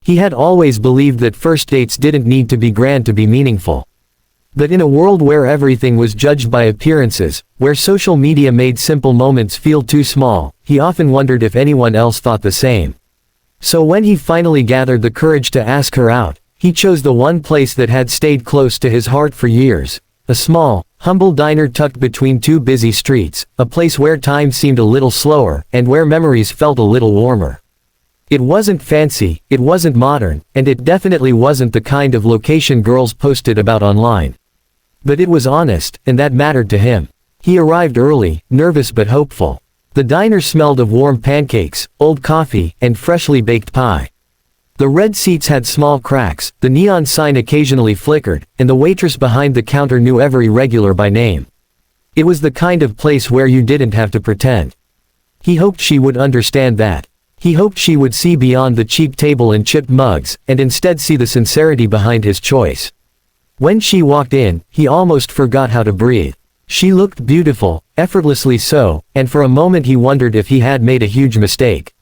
He had always believed that first dates didn't need to be grand to be meaningful. But in a world where everything was judged by appearances, where social media made simple moments feel too small, he often wondered if anyone else thought the same. So when he finally gathered the courage to ask her out, he chose the one place that had stayed close to his heart for years, a small, humble diner tucked between two busy streets, a place where time seemed a little slower, and where memories felt a little warmer. It wasn't fancy, it wasn't modern, and it definitely wasn't the kind of location girls posted about online. But it was honest, and that mattered to him. He arrived early, nervous but hopeful. The diner smelled of warm pancakes, old coffee, and freshly baked pie. The red seats had small cracks, the neon sign occasionally flickered, and the waitress behind the counter knew every regular by name. It was the kind of place where you didn't have to pretend. He hoped she would understand that. He hoped she would see beyond the cheap table and chipped mugs, and instead see the sincerity behind his choice. When she walked in, he almost forgot how to breathe. She looked beautiful, effortlessly so, and for a moment he wondered if he had made a huge mistake.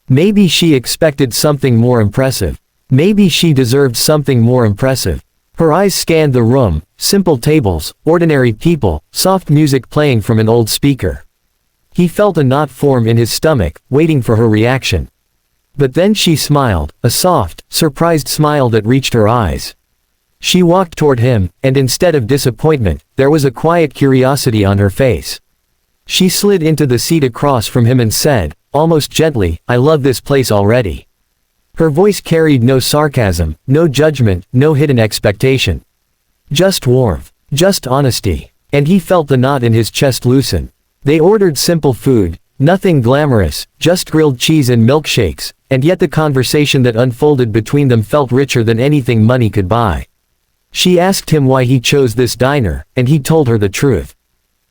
Maybe she expected something more impressive. Maybe she deserved something more impressive. Her eyes scanned the room, simple tables, ordinary people, soft music playing from an old speaker. He felt a knot form in his stomach, waiting for her reaction. But then she smiled, a soft, surprised smile that reached her eyes. She walked toward him, and instead of disappointment, there was a quiet curiosity on her face. She slid into the seat across from him and said, almost gently, "I love this place already." Her voice carried no sarcasm, no judgment, no hidden expectation. Just warmth, just honesty. And he felt the knot in his chest loosen. They ordered simple food, nothing glamorous, just grilled cheese and milkshakes, and yet the conversation that unfolded between them felt richer than anything money could buy. She asked him why he chose this diner, and he told her the truth.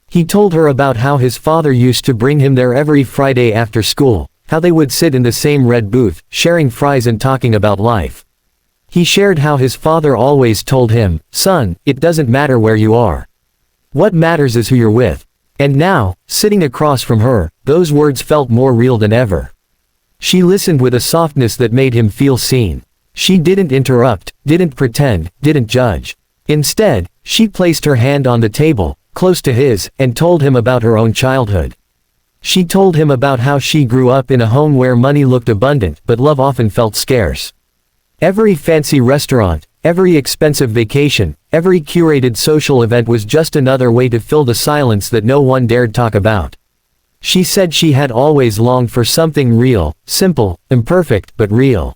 He told her about how his father used to bring him there every Friday after school, how they would sit in the same red booth, sharing fries and talking about life. He shared how his father always told him, "Son, it doesn't matter where you are. What matters is who you're with." And now, sitting across from her, those words felt more real than ever. She listened with a softness that made him feel seen. She didn't interrupt, didn't pretend, didn't judge. Instead, she placed her hand on the table, close to his, and told him about her own childhood. She told him about how she grew up in a home where money looked abundant, but love often felt scarce. Every fancy restaurant, every expensive vacation, every curated social event was just another way to fill the silence that no one dared talk about. She said she had always longed for something real, simple, imperfect, but real.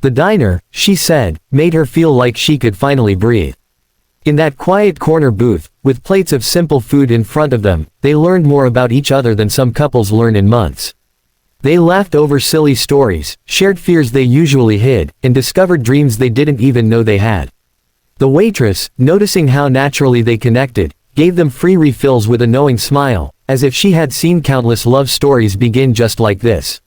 The diner, she said, made her feel like she could finally breathe. In that quiet corner booth, with plates of simple food in front of them, they learned more about each other than some couples learn in months. They laughed over silly stories, shared fears they usually hid, and discovered dreams they didn't even know they had. The waitress, noticing how naturally they connected, gave them free refills with a knowing smile, as if she had seen countless love stories begin just like this.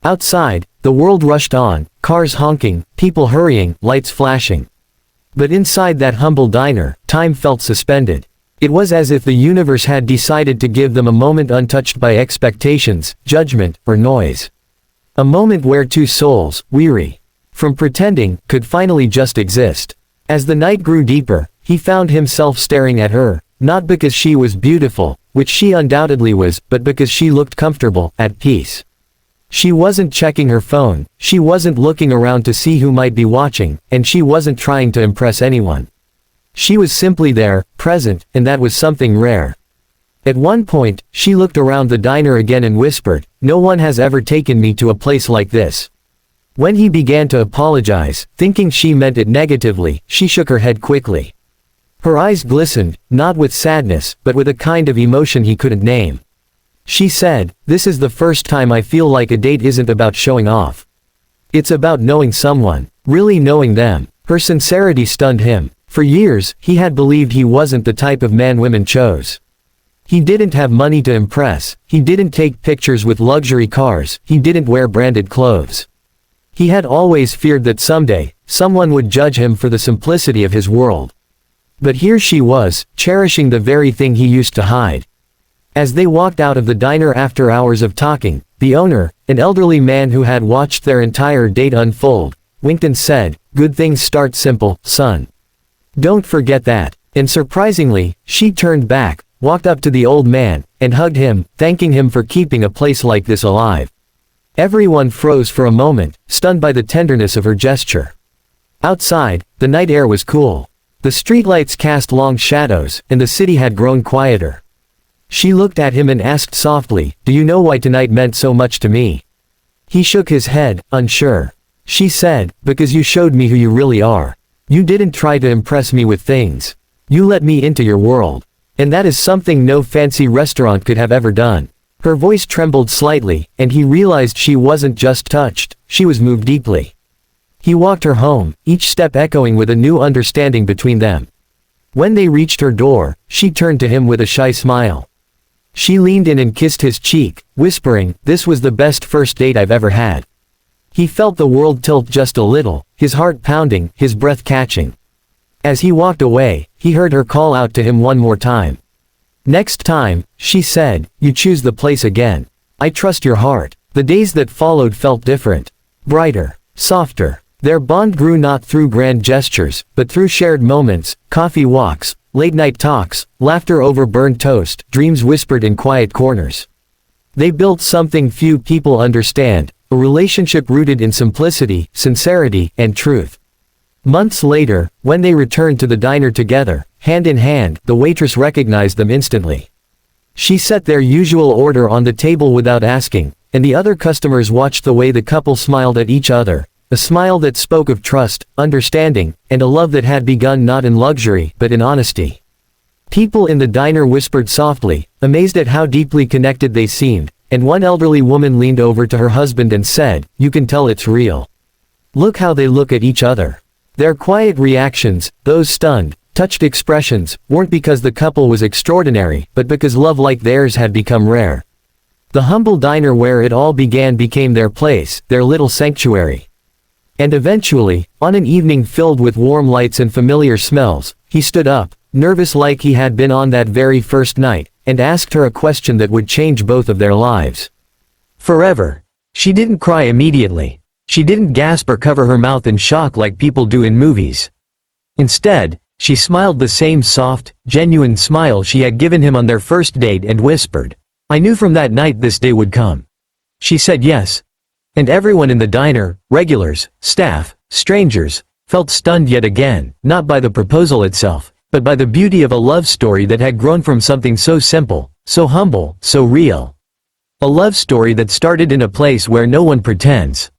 Outside, the world rushed on, cars honking, people hurrying, lights flashing. But inside that humble diner, time felt suspended. It was as if the universe had decided to give them a moment untouched by expectations, judgment, or noise. A moment where two souls, weary from pretending, could finally just exist. As the night grew deeper, he found himself staring at her, not because she was beautiful, which she undoubtedly was, but because she looked comfortable, at peace. She wasn't checking her phone, she wasn't looking around to see who might be watching, and she wasn't trying to impress anyone. She was simply there, present, and that was something rare. At one point, she looked around the diner again and whispered, "No one has ever taken me to a place like this." When he began to apologize, thinking she meant it negatively, she shook her head quickly. Her eyes glistened, not with sadness, but with a kind of emotion he couldn't name. She said, "This is the first time I feel like a date isn't about showing off. It's about knowing someone, really knowing them." Her sincerity stunned him. For years, he had believed he wasn't the type of man women chose. He didn't have money to impress, he didn't take pictures with luxury cars, he didn't wear branded clothes. He had always feared that someday, someone would judge him for the simplicity of his world. But here she was, cherishing the very thing he used to hide. As they walked out of the diner after hours of talking, the owner, an elderly man who had watched their entire date unfold, winked and said, "Good things start simple, son. Don't forget that." And surprisingly, she turned back, walked up to the old man, and hugged him, thanking him for keeping a place like this alive. Everyone froze for a moment, stunned by the tenderness of her gesture. Outside, the night air was cool. The streetlights cast long shadows, and the city had grown quieter. She looked at him and asked softly, "Do you know why tonight meant so much to me?" He shook his head, unsure. She said, "Because you showed me who you really are. You didn't try to impress me with things. You let me into your world. And that is something no fancy restaurant could have ever done." Her voice trembled slightly, and he realized she wasn't just touched, she was moved deeply. He walked her home, each step echoing with a new understanding between them. When they reached her door, she turned to him with a shy smile. She leaned in and kissed his cheek, whispering, "This was the best first date I've ever had." He felt the world tilt just a little, his heart pounding, his breath catching. As he walked away, he heard her call out to him one more time. "Next time," she said, "you choose the place again. I trust your heart." The days that followed felt different. Brighter. Softer. Their bond grew not through grand gestures, but through shared moments, coffee walks, late-night talks, laughter over burned toast, dreams whispered in quiet corners. They built something few people understand, a relationship rooted in simplicity, sincerity, and truth. Months later, when they returned to the diner together, hand in hand, the waitress recognized them instantly. She set their usual order on the table without asking, and the other customers watched the way the couple smiled at each other, a smile that spoke of trust, understanding, and a love that had begun not in luxury, but in honesty. People in the diner whispered softly, amazed at how deeply connected they seemed, and one elderly woman leaned over to her husband and said, "You can tell it's real. Look how they look at each other." Their quiet reactions, those stunned, touched expressions, weren't because the couple was extraordinary, but because love like theirs had become rare. The humble diner where it all began became their place, their little sanctuary. And eventually, on an evening filled with warm lights and familiar smells, he stood up, nervous like he had been on that very first night, and asked her a question that would change both of their lives. Forever. She didn't cry immediately. She didn't gasp or cover her mouth in shock like people do in movies. Instead, she smiled the same soft, genuine smile she had given him on their first date and whispered, "I knew from that night this day would come." She said yes. And everyone in the diner, regulars, staff, strangers, felt stunned yet again, not by the proposal itself, but by the beauty of a love story that had grown from something so simple, so humble, so real. A love story that started in a place where no one pretends.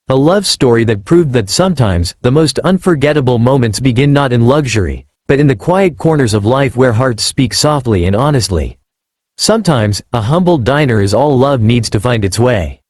A love story that proved that sometimes, the most unforgettable moments begin not in luxury, but in the quiet corners of life where hearts speak softly and honestly. Sometimes, a humble diner is all love needs to find its way.